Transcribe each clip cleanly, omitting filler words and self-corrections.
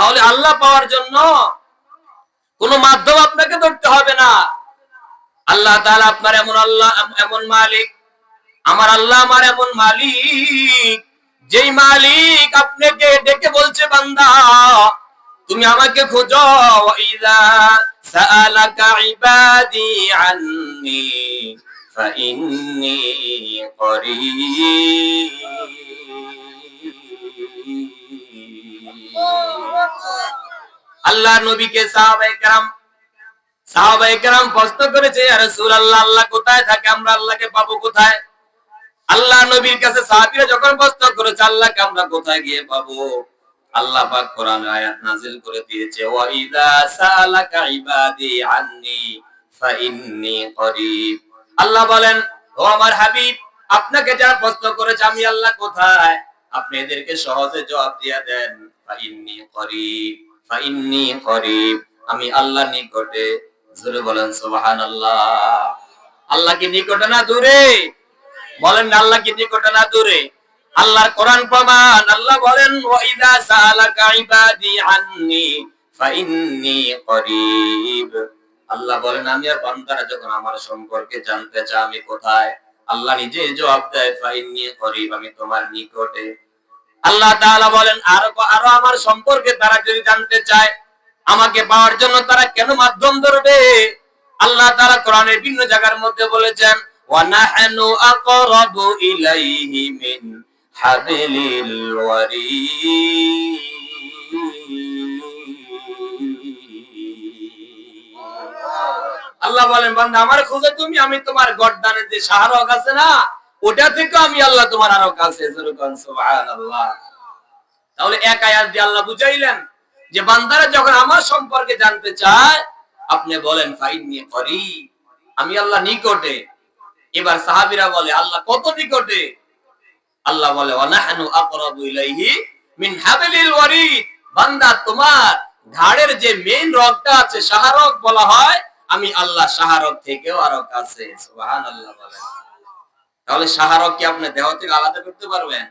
তাহলে আল্লাহ পাওয়ার জন্য কোনো মাধ্যম আপনাকে ধরতে হবে না। আল্লাহ তাআলা আপনার এমন আল্লাহ, এমন মালিক, আমার আল্লাহ আমার এমন মালিক, যেই মালিক আপনাকে ডেকে বলছে, বান্দা তুমি আমাকে খোঁজো। ওয়াইদা সাআলাকা ইবাদি আন্নি ফাইন্নী করিব। আল্লাহ নবীকে সাহাবায়ে কেরাম প্রশ্ন করেছে, ইয়া রাসূলুল্লাহ, আল্লাহ কোথায় থাকে? আমরা আল্লাহকে পাবো কোথায়? আল্লাহ নবীর কাছে সাহাবীরা যখন প্রশ্ন করেছে আল্লাহকে আমরা কোথায় গিয়ে পাবো, আল্লাহ পাক কোরআনে আয়াত নাযিল করে দিয়েছে, ওয়া ইযা সালাকা ইবাদি আন্নি ফাইন্নী করিব। আল্লাহ বলেন, ও আমার হাবিব, আপনাকে যারা প্রশ্ন করেছে আমি আল্লাহ কোথায়, আপনি এদেরকে সহজে জবাব দিয়ে দেন, ফাইন্নী করিব, ফাইন্নী করিব, আমি আল্লাহর নিকটে। জোরে বলেন সুবহানাল্লাহ। আল্লাহ কি নিকটে না দূরে? বলেন না, আল্লাহ কি নিকটে না দূরে? আল্লাহর কোরআন প্রমাণ। আল্লাহ বলেন, ওয়া ইযা সাআলাকা ইবাদি আন্নি ফাইন্নী করিব। আল্লাহ বলেন, আমি আর বান্দারা যখন আমার সম্পর্কে জানতে চায় আমি কোথায়, আল্লাহ নিজে জবাব দেয়, ফাইন্নী করিব, আমি তোমার নিকটে। আল্লাহ তাআলা বলেন, আরো আমার সম্পর্কে তারা যদি জানতে চায়, আমাকে পাওয়ার জন্য তারা কেন মাধ্যম ধরবে? আল্লাহ তাআলা কোরআনের বিভিন্ন জায়গার মধ্যে বলেছেন, ওয়া নাহনু আকরাবু ইলাইহি মিন হাবিলিল ওয়ারিদ। আল্লাহ বলেন, বান্দা আমার খোঁজে তুমি, আমি তোমার গর্দানের যে শাহরগ আছে না, ওটা থেকে আমি আল্লাহ তোমার আরো কাছে। সুবহানাল্লাহ। তাহলে এক আয়াত দিয়ে আল্লাহ বুঝাইলেন যে বান্দারা যখন আমার সম্পর্কে জানতে চায়, আপনি বলেন ফাইন্নী করিব, আমি আল্লাহ নিকটে। এবার সাহাবীরা বলে, আল্লাহ কত নিকটে? আল্লাহ বলে, ওয়া নাহনু আকরাবু ইলাইহি মিন হাবিলিল ওয়ারিদ। বান্দা তোমার ঘাড়ের যে মেইন রগটা আছে, শাহরগ বলা হয়, আমি আল্লাহ শাহরগ থেকেও আরো কাছে। সুবহানাল্লাহ বলেন। তাহলে শাহরগ কি আপনি দেহ থেকে আলাদা করতে পারবেন?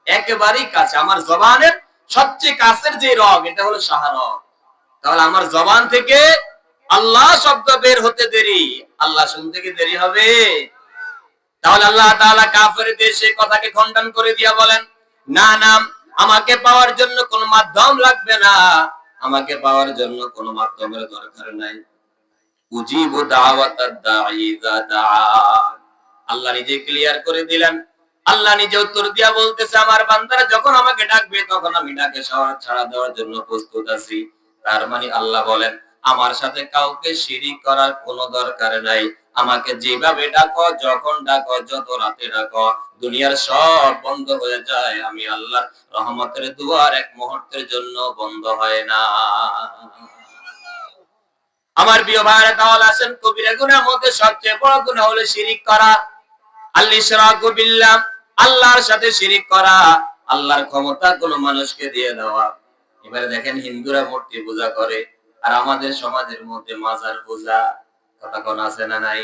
একেবারেই কাছে। আমার জবানের সবচেয়ে কাছের যে রগ, এটা হলো শাহরগ। তাহলে আমার জবান থেকে আল্লাহ শব্দ বের হতে দেরি, আল্লাহ শুনতে কি দেরি হবে? তাহলে আল্লাহ তাআলা কাফেরদের সেই কথাকে খণ্ডন করে দিয়া বলেন, না না, আমাকে পাওয়ার জন্য কোনো মাধ্যম লাগবে না, আমাকে পাওয়ার জন্য কোনো মাধ্যমের দরকার নাই। উজিবু দাওয়াতাদ দাঈ ইযা দাআন। আল্লাহ নিজে ক্লিয়ার করে দিলেন। আল্লাহ নিজে উত্তর দিয়া বলতেছে, আমার বান্দারা যখন আমাকে ডাকবে তখন আমি ডাকে সাড়া দেওয়ার জন্য প্রস্তুত আছি। তার মানে আল্লাহ বলেন, আমার সাথে কাউকে শিরিক করার কোনো দরকার নাই। আমাকে যেভাবে ডাকো, যখন ডাকো, যত রাতে ডাকো, দুনিয়ার সব বন্ধ হয়ে যায়, আমি আল্লাহর রহমতের দুয়ার এক মুহূর্তের জন্য বন্ধ হয় না। আমার প্রিয় ভাইরা, তাহলে আসেন, কবিরা গুনাহের মধ্যে সবচেয়ে বড় গুনাহ হলো শিরিক করা। আল ইশরাকু বিল্লাহ, আল্লাহর সাথে শিরিক করা, আল্লাহর ক্ষমতা কোনো মানুষকে দিয়ে দেওয়া। এবারে দেখেন, হিন্দুরা মূর্তি পূজা করে, আর আমাদের সমাজের মধ্যে মাজার পূজা। কথা কোন আছে না নাই?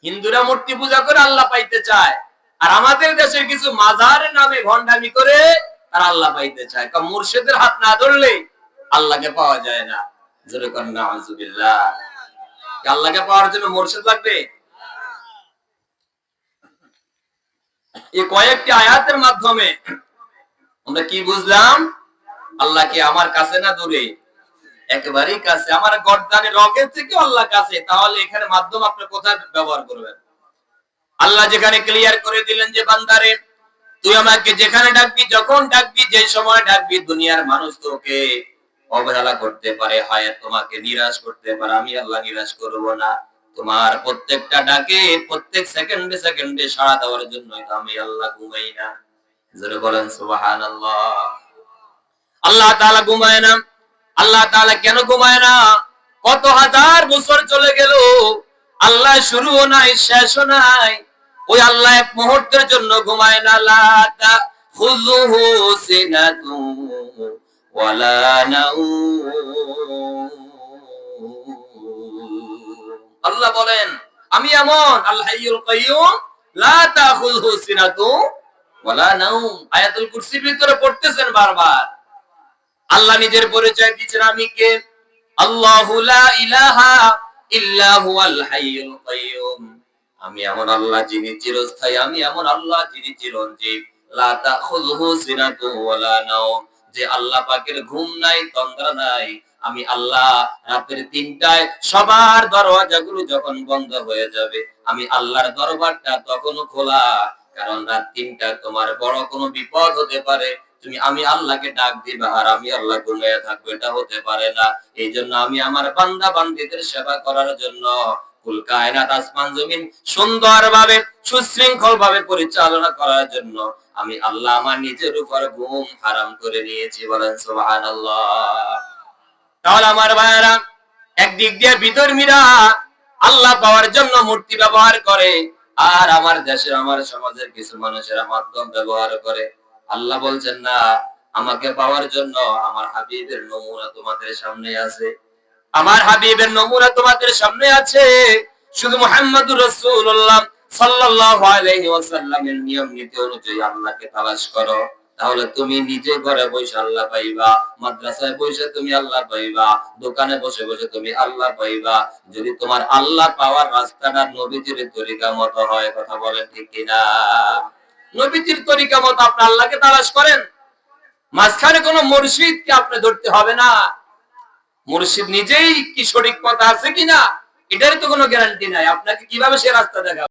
হিন্দুরা মূর্তি পূজা করে আল্লাহ পাইতে চায়, আর আমাদের দেশের কিছু মাজারের নামে ভণ্ডামি করে তারা আল্লাহ পাইতে চায়। কারণ মুর্শিদের হাত না ধরলে আল্লাহকে পাওয়া যায় না। জোরে কর নাউযুবিল্লাহ। আল্লাহকে পাওয়ার জন্য মুর্শিদ লাগবে? এই কয়েকটি আয়াতের মাধ্যমে আমরা কি বুঝলাম? আল্লাহকে আমার কাছে না দূরে? একেবারেই কাছে। আমার গর্দানের রগের থেকে আল্লাহ কাছে। তাহলে এখানে মাধ্যম আপনি কোথায় ব্যবহার করবেন? আল্লাহ যেখানে ক্লিয়ার করে দিলেন যে বান্দারে, তুই আমাকে যেখানে ডাকবি, যখন ডাকবি, যে সময় ডাকবি, দুনিয়ার মানুষ তোকে অবহেলা করতে পারে, হয় তোমাকে নিরাশ করতে পারে, আমি আল্লাহ নিরাশ করব না। তোমার প্রত্যেকটা ডাকে, প্রত্যেক সেকেন্ডে সেকেন্ডে সাড়া দেওয়ার জন্য আমি আল্লাহ ঘুমাই না। জোরে বলেন সুবহানাল্লাহ। আল্লাহ তাআলা ঘুমায় না। আল্লাহ তাআলা কেন ঘুমায় না? কত হাজার বছর চলে গেল, আল্লাহ শুরুও নাই, শেষও নাই। ওই আল্লাহ এক মুহূর্তের জন্য ঘুমায় না। লা তাখুযুহু সিনাতুন ওয়ালা নাওম। আল্লাহ বলেন, আমি এমন আল হাইয়ুল কাইয়ুম, লা তাখুযুহু সিনাতুন ওয়ালা নাওম। আয়াতুল কুরসির ভিতরে পড়তেছেন বারবার। আল্লাহ নিজের পরিচয় দিচ্ছেন, আমি কে? আল্লাহু লা ইলাহা ইল্লা হুয়াল হাইয়ুল কাইয়্যুম। আমি এমন আল্লাহ যিনি চিরস্থায়ী, আমি এমন আল্লাহ যিনি চিরঞ্জীব। লা তাখুযুহু সিনাতুন ওয়ালা নাওম, যে আল্লাহ পাকের ঘুম নাই, তন্দ্রা নাই। আমি আল্লাহ রাতের ৩টায় সবার দরওয়াজাগুলো যখন বন্ধ হয়ে যাবে, আমি আল্লাহর দরবারটা তখনও খোলা। কারণ রাত ৩টায় তোমার বড় কোনো বিপদ হতে পারে, তুমি আমি আল্লাহকে ডাক দিবা আর আমি আল্লাহ ঘুমিয়ে থাকবো, এটা হতে পারে না। এই জন্য আমি আমার বান্দা বান্দীদের সেবা করার জন্য কুল কায়নাত আসমান জমিন সুন্দরভাবে সুশৃঙ্খল ভাবে পরিচালনা করার জন্য আমি আল্লাহ আমার নিজের উপর ঘুম হারাম করে নিয়েছি। বলেন সুবহানাল্লাহ। তাহলে আমার ভাইয়েরা, একদিক দিয়ে বিধর্মীরা আল্লাহ পাওয়ার জন্য মূর্তি ব্যবহার করে, আর আমার দেশের আমার সমাজের কিছু মানুষেরা মাধ্যম ব্যবহার করে। আল্লাহ বলছেন না, আমাকে পাওয়ার জন্য আমার হাবিবের নমুনা তোমাদের সামনে আছে, আমার হাবিবের নমুনা তোমাদের সামনে আছে। শুধু মুহাম্মদুর রাসূলুল্লাহ সাল্লাল্লাহু আলাইহি ওয়াসাল্লামের নিয়ম নীতি অনুযায়ী আল্লাহকে তালাশ করো, তাহলে তুমি নিজে ঘরে বসে আল্লাহ পাইবা, মাদ্রাসায় বসে তুমি আল্লাহ পাইবা, দোকানে বসে বসে তুমি আল্লাহ পাইবা। যদি তোমার আল্লাহ পাওয়ার রাস্তাটা নবীজির তরিকা মতো হয়, কথা বলেন ঠিক কিনা? নবীজির তরিকা মতো আপনি আল্লাহকে তালাশ করেন, মাঝখানে কোনো মুর্শিদকে আপনি ধরতে হবে না। মুর্শিদ নিজেই কি সঠিক পথ আছে কিনা এটারই তো কোনো গ্যারান্টি নাই, আপনাকে কিভাবে সে রাস্তা দেখাবে?